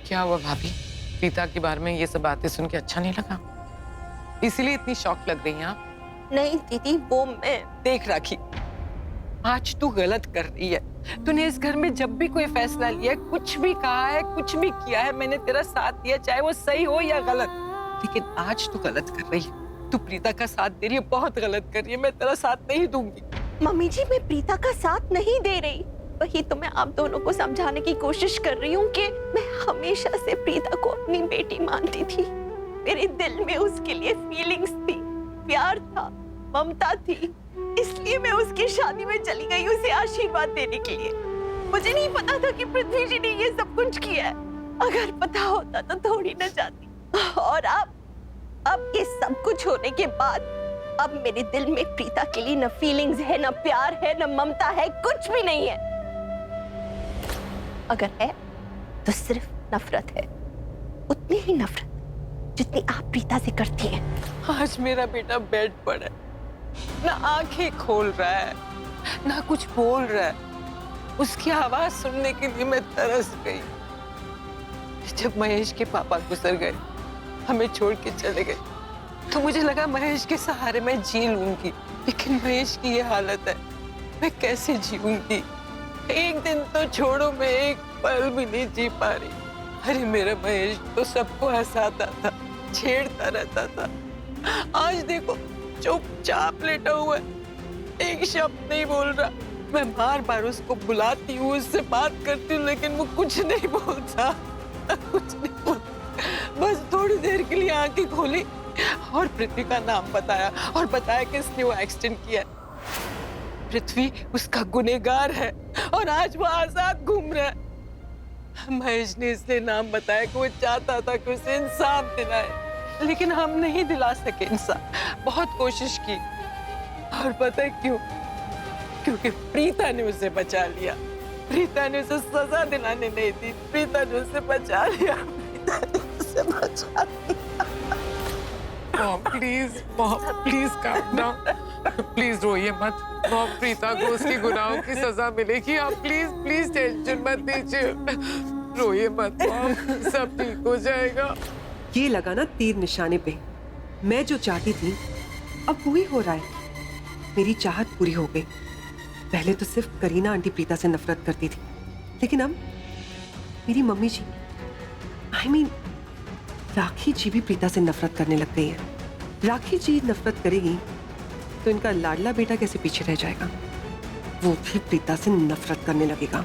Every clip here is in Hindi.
क्या हुआ भाभी? प्रीता के बारे में ये सब बातें सुन के अच्छा नहीं लगा? इसीलिए इतनी शॉक लग रही हैं आप? नहीं दीदी, वो मैं देख राखी, आज तू गलत कर रही है। तूने इस घर में जब भी कोई फैसला लिया है, कुछ भी कहा है, कुछ भी किया है, मैंने तेरा साथ दिया, चाहे वो सही हो या गलत। लेकिन आज तू गलत कर रही है। तू प्रीता का साथ दे रही है, बहुत गलत कर रही है। मैं तेरा साथ नहीं दूंगी। मम्मी जी, मैं प्रीता का साथ नहीं दे रही। वही तो मैं आप दोनों को समझाने की कोशिश कर रही हूँ कि मैं हमेशा से प्रीता को अपनी बेटी मानती थी। मेरे दिल में उसके लिए फीलिंग्स थी, प्यार था, ममता थी। इसलिए मैं उसकी शादी में चली गई उसे आशीर्वाद देने के लिए। मुझे नहीं पता था कि पृथ्वी जी ने ये सब कुछ किया है। अगर पता होता तो थोड़ी न जाती। और अब ये सब कुछ होने के बाद अब मेरे दिल में प्रीता के लिए न फीलिंग्स है, न प्यार है, न ममता है, कुछ भी नहीं है। अगर है तो सिर्फ नफरत है, उतनी ही नफरत जितनी आप प्रीता से करती हैं। आज मेरा बेटा बेड पर है, ना आंखें खोल रहा है, ना कुछ बोल रहा है। उसकी आवाज सुनने के लिए मैं तरस गई। जब महेश के पापा गुजर गए, हमें छोड़ के चले गए, तो मुझे लगा महेश के सहारे मैं जी लूंगी। लेकिन महेश की ये हालत है, मैं कैसे जीऊंगी? एक दिन तो छोड़ो, मैं एक पल भी नहीं जी पा रही। अरे मेरा महेश तो सबको हंसाता था, छेड़ता रहता था। आज देखो चुपचाप लेटा हुआ है, एक शब्द नहीं बोल रहा। मैं बार बार उसको बुलाती हूँ, उससे बात करती हूँ, लेकिन वो कुछ नहीं बोलता, कुछ नहीं बोलता। बस थोड़ी देर के लिए आंखें खोली और पृथ्वी का नाम बताया और बताया कि इसने वो एक्सीडेंट किया है। पृथ्वी उसका गुनहगार है और आज वो आजाद घूम रहा है। महेश ने इसलिए नाम बताया कि वो चाहता था कि उसे इंसाफ दिलाए, लेकिन हम नहीं दिला सके इंसाफ। बहुत कोशिश की, और पता है क्यों? क्योंकि प्रीता ने उसे बचा लिया। प्रीता ने उसे सजा दिलाने नहीं दी, प्रीता ने उसे बचा लिया। प्रीता ने उसे बचा लिया। Mom please calm down. Please रोइए मत। मॉम, प्रीता को उसके गुनाहों की सजा मिलेगी। आप प्लीज टेंशन मत लीजिए। रोइए मत मॉम, सब ठीक हो जाएगा। ये लगा ना तीर निशाने पे। मैं जो चाहती थी अब वही हो रहा है। मेरी चाहत पूरी हो गई। पहले तो सिर्फ करीना आंटी प्रीता से नफरत करती थी, लेकिन अब मेरी मम्मी जी, I mean, राखी जी भी प्रीता से नफरत करने लग गई है। राखी जी नफरत करेगी तो इनका लाडला बेटा कैसे पीछे रह जाएगा? वो भी प्रीता से नफरत करने लगेगा।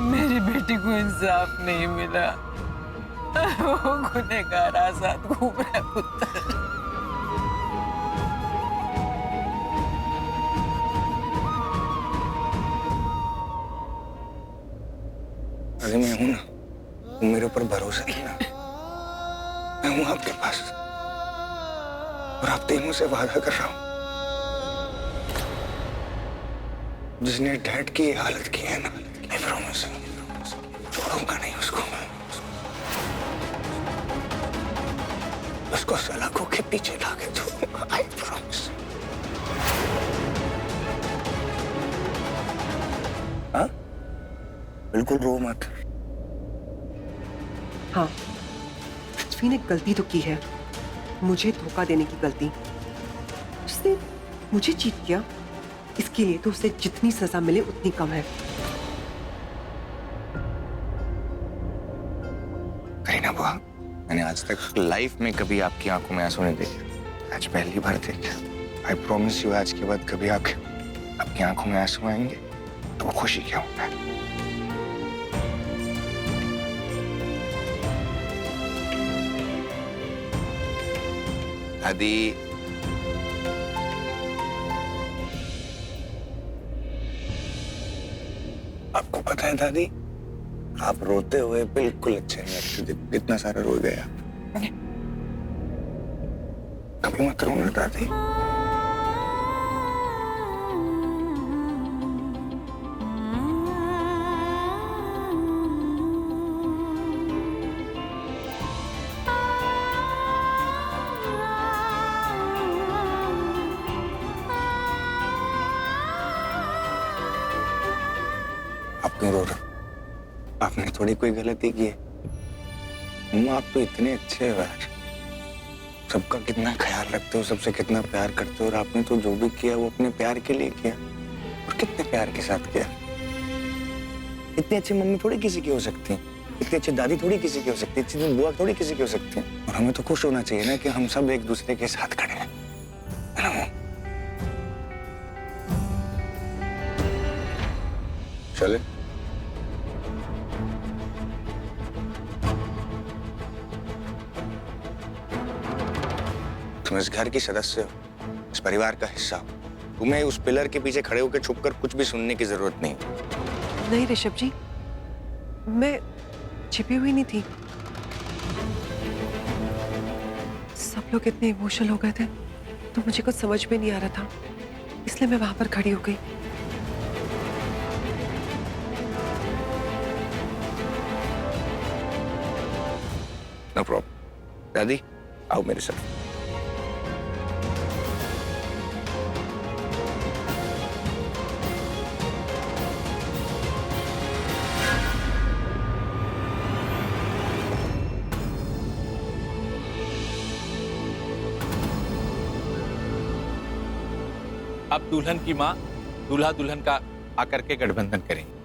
मेरी बेटी को इंसाफ नहीं मिला। वो गुनहगार आजाद घूम रहा है पुत्र। अरे मैं हूं ना, तुम मेरे ऊपर भरोसा रखना। मैं हूं आपके पास और आप तीनों से वादा कर रहा हूं, जिसने डैड की हालत की है ना, I promise, छोड़ूंगा नहीं उसको। उसको सलाखों के पीछे लाके छोड़ूंगा, I promise। हाँ, बिल्कुल रो मत। हाँ, पृथ्वी ने गलती तो की है, मुझे धोखा देने की गलती। उसने मुझे चीट किया, इसके लिए तो उसे जितनी सजा मिले उतनी कम है। करीना बुआ, मैंने आज तक लाइफ में कभी आपकी आंखों में आंसू नहीं देखे, आज पहली बार देखे। आई प्रॉमिस यू, आज के बाद कभी आपकी आंखों में आंसू आएंगे तो वो खुशी क्या होता है। दादी, आपको पता है दादी, आप रोते हुए बिल्कुल अच्छे नहीं लगते। कितना सारा रो गए आप। कभी मत रोना दादी। आप क्यों रो रहे हो? आपने थोड़ी कोई गलती की है। मम्मा आप तो इतने अच्छे हो यार, सबका कितना ख्याल रखते हो, सबसे कितना प्यार करते हो, और आपने तो जो भी किया वो अपने प्यार के लिए किया, और कितने प्यार के साथ किया। इतनी अच्छी मम्मी थोड़ी किसी की हो सकती है, इतनी अच्छी दादी थोड़ी किसी की हो सकती है, इतनी बुआ थोड़ी किसी की हो सकती है। और हमें तो खुश होना चाहिए ना कि हम सब एक दूसरे के साथ खड़े हैं, है ना मम्मा? चले तुम इस घर की सदस्य हो, इस परिवार का हिस्सा हो। तुम्हें उस पिलर के पीछे खड़े होकर छुपकर कुछ भी सुनने की जरूरत नहीं। नहीं ऋषभ जी, मैं छिपी हुई नहीं थी। सब लोग इतने इमोशनल हो गए थे तो मुझे कुछ समझ में नहीं आ रहा था, इसलिए मैं वहां पर खड़ी हो गई। No problem. दादी आओ मेरे साथ। अब दुल्हन की माँ दूल्हा दुल्हन का आकर के गठबंधन करेंगे।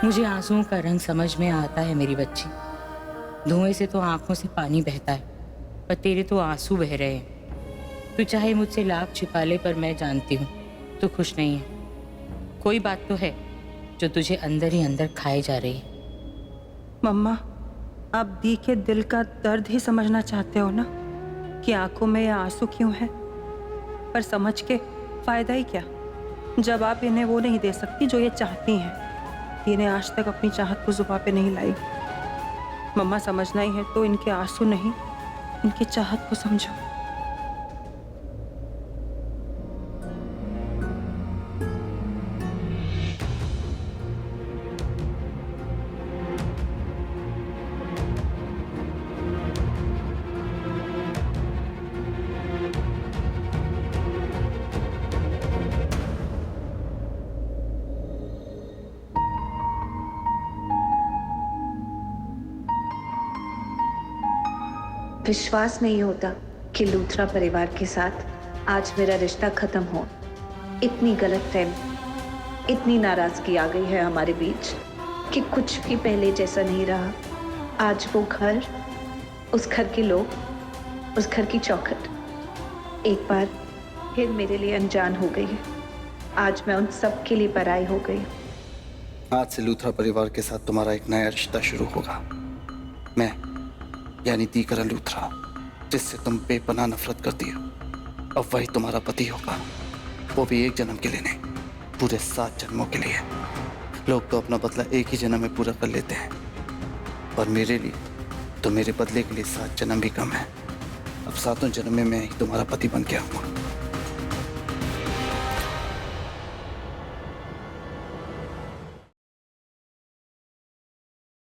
मुझे आंसुओं का रंग समझ में आता है मेरी बच्ची। धुएं से तो आंखों से पानी बहता है, पर तेरे तो आंसू बह रहे हैं। तू चाहे मुझसे लाख छिपा ले, पर मैं जानती हूँ तू खुश नहीं है। कोई बात तो है जो तुझे अंदर ही अंदर खाए जा रही है। मम्मा, आप दी के दिल का दर्द ही समझना चाहते हो ना, कि आंखों में ये आंसू क्यों है। पर समझ के फायदा ही क्या, जब आप इन्हें वो नहीं दे सकती जो ये चाहती हैं। इन्हें आज तक अपनी चाहत को जुबान पे नहीं लाई। मम्मा, समझना ही है तो इनके आंसू नहीं, इनकी चाहत को समझो। विश्वास नहीं होता कि लूथरा परिवार के साथ आज मेरा रिश्ता खत्म हो। इतनी गलतफहमी, इतनी नाराजगी आ गई है हमारे बीच कि कुछ भी पहले जैसा नहीं रहा। आज वो घर, उस घर के लोग, उस घर की चौखट एक बार फिर मेरे लिए अनजान हो गई है। आज मैं उन सब के लिए पराई हो गई। आज से लूथरा परिवार के साथ तुम्हारा एक नया रिश्ता शुरू होगा। मैं यानी दीकरण लूथरा, जिससे तुम बेपनाह नफरत करती हो, अब वही तुम्हारा पति होगा। वो भी एक जन्म के लिए नहीं, पूरे 7 जन्मों के लिए। लोग तो अपना बदला एक ही जन्म में पूरा कर लेते हैं, पर मेरे लिए तो मेरे बदले के लिए 7 जन्म भी कम है। अब 7 जन्म में मैं ही तुम्हारा पति बन के आऊंगा।